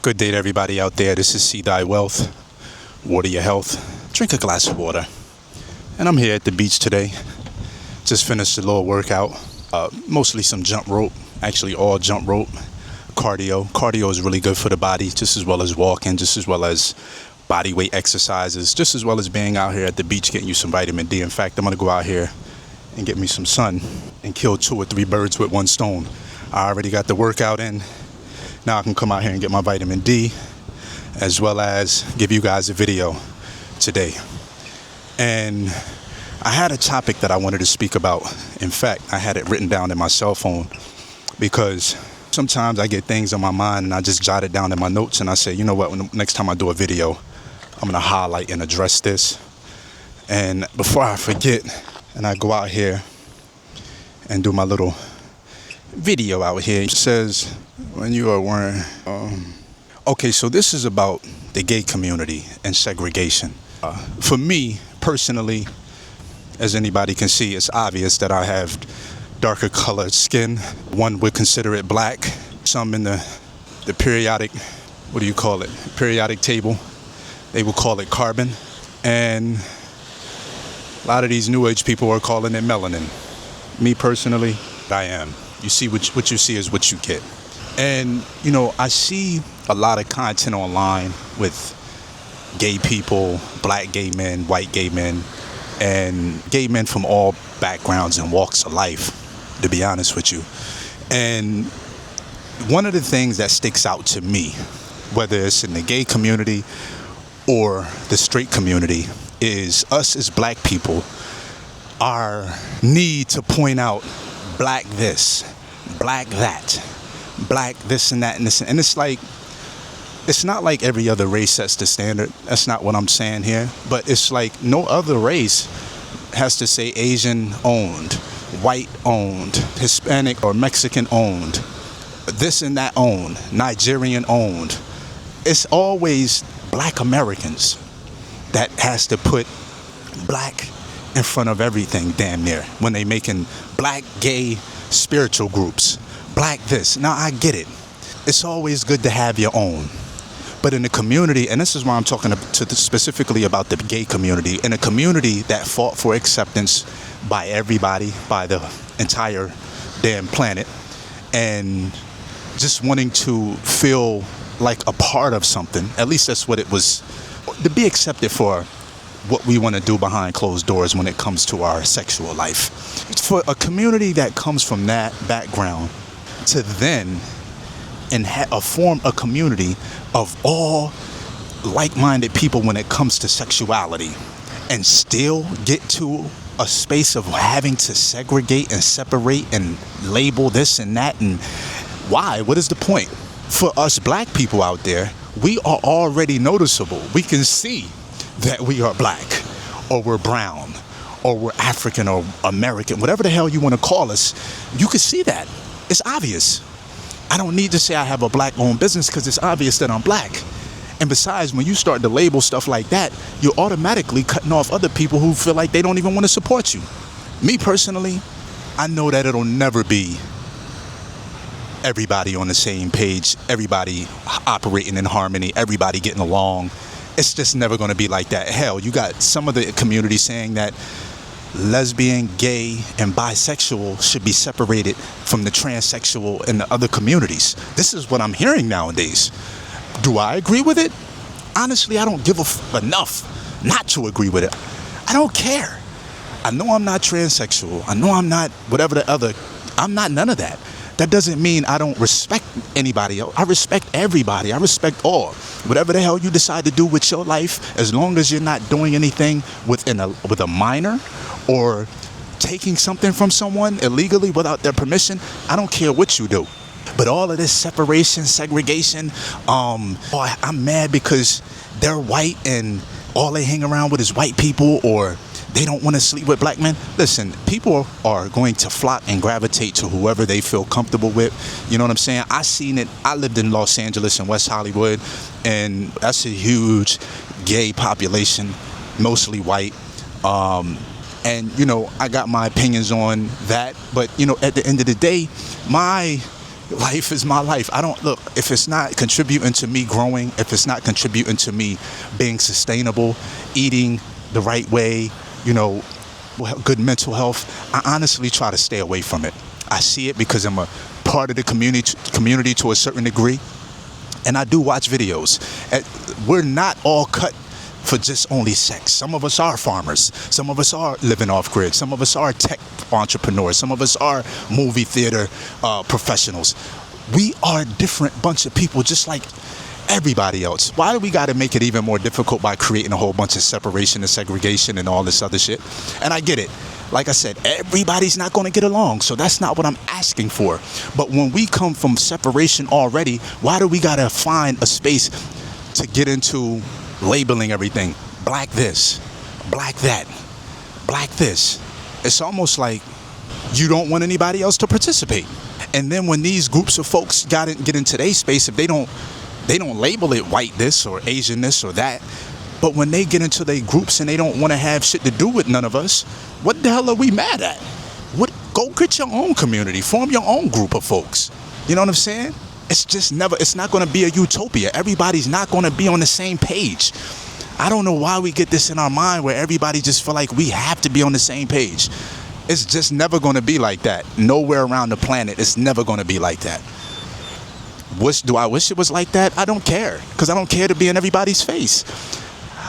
Good day to everybody out there. This is See Thy Wealth, Water Your Health. Drink a glass of water. And I'm here at the beach today. Just finished a little workout. Mostly some jump rope. Actually all jump rope. Cardio. Cardio is really good for the body, just as well as walking, just as well as body weight exercises, just as well as being out here at the beach getting you some vitamin D. In fact, I'm going to go out here and get me some sun and kill 2 or 3 birds with one stone. I already got the workout in. Now I can come out here and get my vitamin D, as well as give you guys a video today. And I had a topic that I wanted to speak about. In fact, I had it written down in my cell phone because sometimes I get things on my mind and I just jot it down in my notes and I say, you know what, next time I do a video, I'm going to highlight and address this. And before I forget, and I go out here and do my little video out here, it says, when you are wearing, okay, so this is about the gay community and segregation. For me, personally, as anybody can see, it's obvious that I have darker colored skin. One would consider it black. Some in the periodic, what do you call it? Periodic table, they will call it carbon. And a lot of these new age people are calling it melanin. Me personally, I am. You see what you see is what you get. And, you know, I see a lot of content online with gay people, black gay men, white gay men, and gay men from all backgrounds and walks of life, to be honest with you. And one of the things that sticks out to me, whether it's in the gay community or the straight community, is us as black people, our need to point out black this, black that, black this and that and this. And it's like, it's not like every other race sets the standard. That's not what I'm saying here. But it's like no other race has to say Asian owned, white owned, Hispanic or Mexican owned, this and that owned, Nigerian owned. It's always black Americans that has to put black in front of everything, damn near, when they making black gay spiritual groups, black this. Now I get it. It's always good to have your own. But in the community, and this is why I'm talking specifically about the gay community, in a community that fought for acceptance by everybody, by the entire damn planet, and just wanting to feel like a part of something, at least that's what it was, to be accepted for what we want to do behind closed doors when it comes to our sexual life. For a community that comes from that background to then form a community of all like-minded people when it comes to sexuality and still get to a space of having to segregate and separate and label this and that, and why? What is the point? For us black people out there, we are already noticeable. We can see that we are black, or we're brown, or we're African or American, whatever the hell you want to call us. You can see that. It's obvious. I don't need to say I have a black-owned business because it's obvious that I'm black. And besides, when you start to label stuff like that, you're automatically cutting off other people who feel like they don't even want to support you. Me personally, I know that it'll never be everybody on the same page, everybody operating in harmony, everybody getting along. It's just never going to be like that. Hell, you got some of the community saying that lesbian, gay, and bisexual should be separated from the transsexual and the other communities. This is what I'm hearing nowadays. Do I agree with it? Honestly, I don't give enough not to agree with it. I don't care. I know I'm not transsexual. I know I'm not whatever the other. I'm not none of that. That doesn't mean I don't respect anybody else. I respect everybody. I respect all. Whatever the hell you decide to do with your life, as long as you're not doing anything with a minor or taking something from someone illegally without their permission, I don't care what you do. But all of this separation, segregation, I'm mad because they're white and all they hang around with is white people, or they don't want to sleep with black men. Listen, people are going to flock and gravitate to whoever they feel comfortable with. You know what I'm saying? I seen it. I lived in Los Angeles and West Hollywood, and that's a huge gay population, mostly white. And, you know, I got my opinions on that. But, you know, at the end of the day, my Life is my life. I don't look, if it's not contributing to me growing, if it's not contributing to me being sustainable, eating the right way, good mental health, I honestly try to stay away from it. I see it because I'm a part of the community to a certain degree, and I do watch videos. We're not all cut for just only sex. Some of us are farmers. Some of us are living off grid. Some of us are tech entrepreneurs. Some of us are movie theater professionals. We are a different bunch of people, just like everybody else. Why do we got to make it even more difficult by creating a whole bunch of separation and segregation and all this other shit? And I get it. Like I said, everybody's not going to get along, so that's not what I'm asking for. But when we come from separation already, why do we got to find a space to get into labeling everything? Black this, black that, black this. It's almost like you don't want anybody else to participate. And then when these groups of folks get into their space, if they don't label it white this or Asian this or that, but when they get into their groups and they don't want to have shit to do with none of us, what the hell are we mad at? Go get your own community, form your own group of folks. You know what I'm saying? It's not going to be a utopia. Everybody's not going to be on the same page. I don't know why we get this in our mind where everybody just feel like we have to be on the same page. It's just never going to be like that. Nowhere around the planet, it's never going to be like that. Do I wish it was like that? I don't care, because I don't care to be in everybody's face.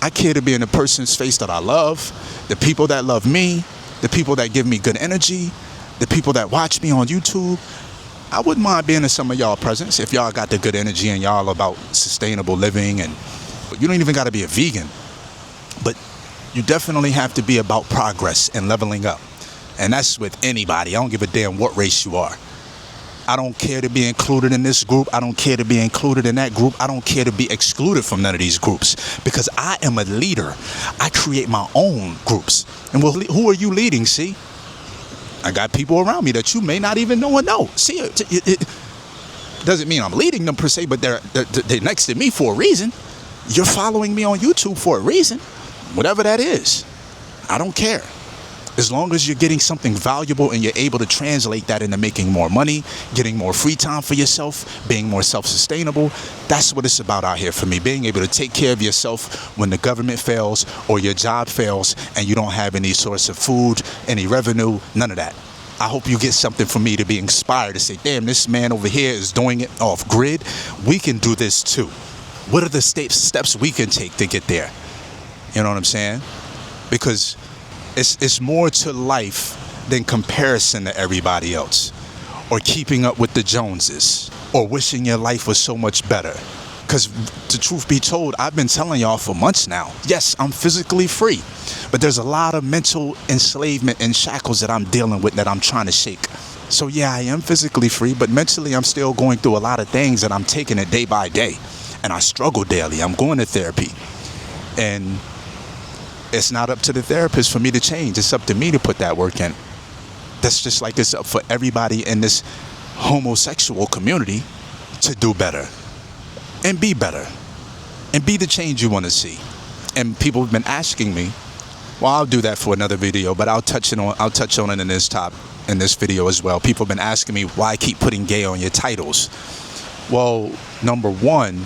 I care to be in the person's face that I love, the people that love me, the people that give me good energy, the people that watch me on YouTube. I wouldn't mind being in some of y'all presence if y'all got the good energy and y'all about sustainable living. And you don't even got to be a vegan, but you definitely have to be about progress and leveling up. And that's with anybody. I don't give a damn what race you are. I don't care to be included in this group. I don't care to be included in that group. I don't care to be excluded from none of these groups, because I am a leader. I create my own groups. And who are you leading? See, I got people around me that you may not even know or know. See, it doesn't mean I'm leading them per se, but they're next to me for a reason. You're following me on YouTube for a reason. Whatever that is, I don't care. As long as you're getting something valuable and you're able to translate that into making more money, getting more free time for yourself, being more self-sustainable, that's what it's about out here for me. Being able to take care of yourself when the government fails or your job fails and you don't have any source of food, any revenue, none of that. I hope you get something from me to be inspired to say, damn, this man over here is doing it off grid. We can do this too. What are the steps we can take to get there? You know what I'm saying? Because it's more to life than comparison to everybody else, or keeping up with the Joneses, or wishing your life was so much better. Because the truth be told, I've been telling y'all for months now, yes, I'm physically free, but there's a lot of mental enslavement and shackles that I'm dealing with that I'm trying to shake. So yeah, I am physically free, but mentally I'm still going through a lot of things, and I'm taking it day by day, and I struggle daily. I'm going to therapy, and it's not up to the therapist for me to change. It's up to me to put that work in. That's just like it's up for everybody in this homosexual community to do better and be better and be the change you want to see. And people have been asking me, well, I'll do that for another video, but I'll touch on it in this video as well. People have been asking me why I keep putting gay on your titles. Well, number one,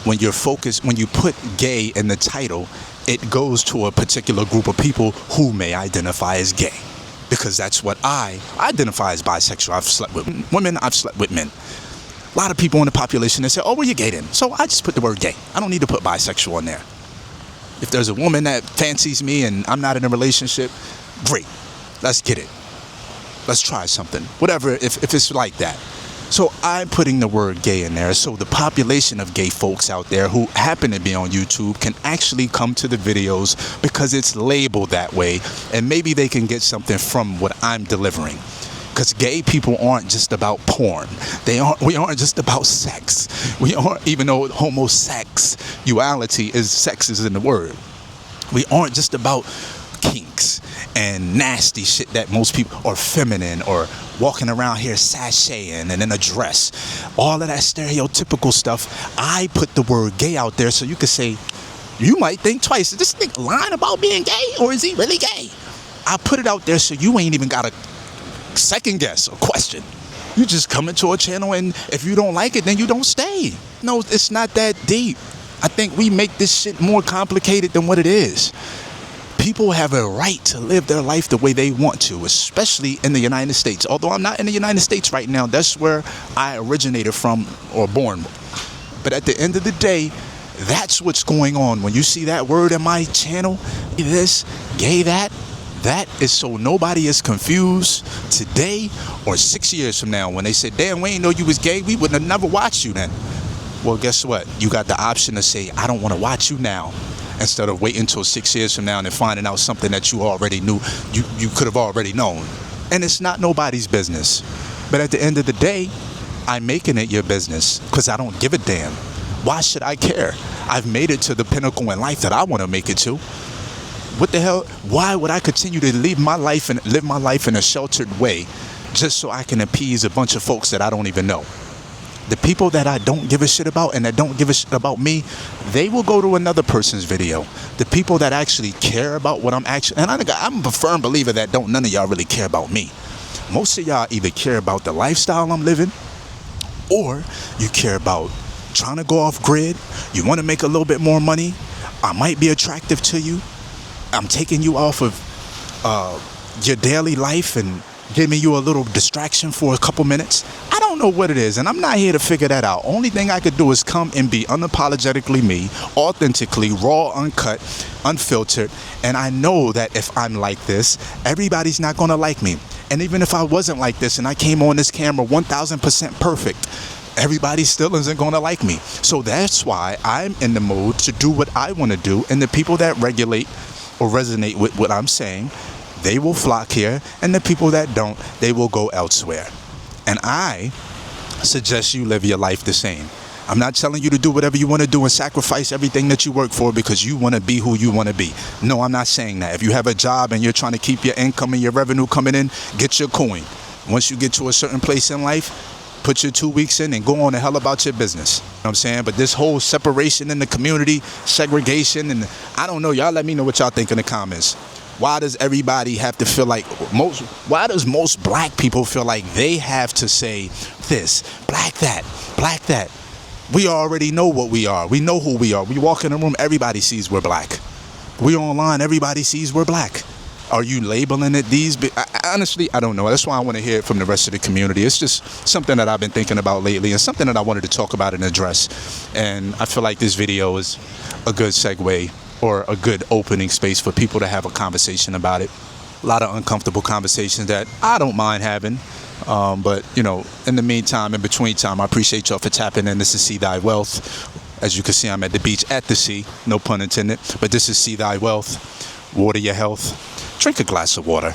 when you put gay in the title, it goes to a particular group of people who may identify as gay, because that's what I identify as bisexual. I've slept with women, I've slept with men. A lot of people in the population that say, oh, well, you're gay then. So I just put the word gay. I don't need to put bisexual in there. If there's a woman that fancies me and I'm not in a relationship, great. Let's get it. Let's try something. Whatever, if it's like that. So I'm putting the word gay in there so the population of gay folks out there who happen to be on YouTube can actually come to the videos because it's labeled that way, and maybe they can get something from what I'm delivering. Because gay people aren't just about porn. We aren't just about sex. We aren't, even though homosexuality is, sex is in the word. We aren't just about kinks and nasty shit that most people, or feminine, or walking around here sashaying and in a dress, all of that stereotypical stuff. I put the word gay out there so you could say, you might think twice, is this nigga lying about being gay, or is he really gay? I put it out there so you ain't even got to second guess or question. You just come into a channel, and if you don't like it, then you don't stay. No, it's not that deep. I think we make this shit more complicated than what it is. People have a right to live their life the way they want to, especially in the United States. Although I'm not in the United States right now, that's where I originated from or born. But at the end of the day, that's what's going on. When you see that word in my channel, this, gay, that is so nobody is confused today or 6 years from now when they say, damn, we ain't know you was gay, we would have never watched you then. Well, guess what? You got the option to say, I don't want to watch you now, instead of waiting until 6 years from now and finding out something that you already knew, you could have already known. And it's not nobody's business. But at the end of the day, I'm making it your business because I don't give a damn. Why should I care? I've made it to the pinnacle in life that I want to make it to. What the hell? Why would I continue to live my life in a sheltered way just so I can appease a bunch of folks that I don't even know? The people that I don't give a shit about and that don't give a shit about me, they will go to another person's video. The people that actually care about what I'm actually, and I'm a firm believer that none of y'all really care about me. Most of y'all either care about the lifestyle I'm living, or you care about trying to go off grid. You want to make a little bit more money. I might be attractive to you. I'm taking you off of your daily life and giving you a little distraction for a couple minutes. I don't know what it is, and I'm not here to figure that out. Only thing I could do is come and be unapologetically me, authentically, raw, uncut, unfiltered. And I know that if I'm like this, everybody's not going to like me. And even if I wasn't like this and I came on this camera 1000% perfect, everybody still isn't going to like me. So that's why I'm in the mode to do what I want to do. And the people that regulate or resonate with what I'm saying, they will flock here. And the people that don't, they will go elsewhere. And I suggest you live your life the same. I'm not telling you to do whatever you want to do and sacrifice everything that you work for because you want to be who you want to be. No, I'm not saying that. If you have a job and you're trying to keep your income and your revenue coming in, get your coin. Once you get to a certain place in life, put your 2 weeks in and go on the hell about your business. You know what I'm saying? But this whole separation in the community, segregation, and I don't know, y'all let me know what y'all think in the comments. Why does everybody have to feel like, why does most black people feel like they have to say this, black that, black that? We already know what we are. We know who we are. We walk in a room, everybody sees we're black. We online, everybody sees we're black. Are you labeling it these? Honestly, I don't know. That's why I want to hear it from the rest of the community. It's just something that I've been thinking about lately and something that I wanted to talk about and address. And I feel like this video is a good segue or a good opening space for people to have a conversation about it. A lot of uncomfortable conversations that I don't mind having. But, you know, in the meantime, in between time, I appreciate y'all for tapping in. This is See Thy Wealth. As you can see, I'm at the beach at the sea, no pun intended. But this is See Thy Wealth. Water your health. Drink a glass of water.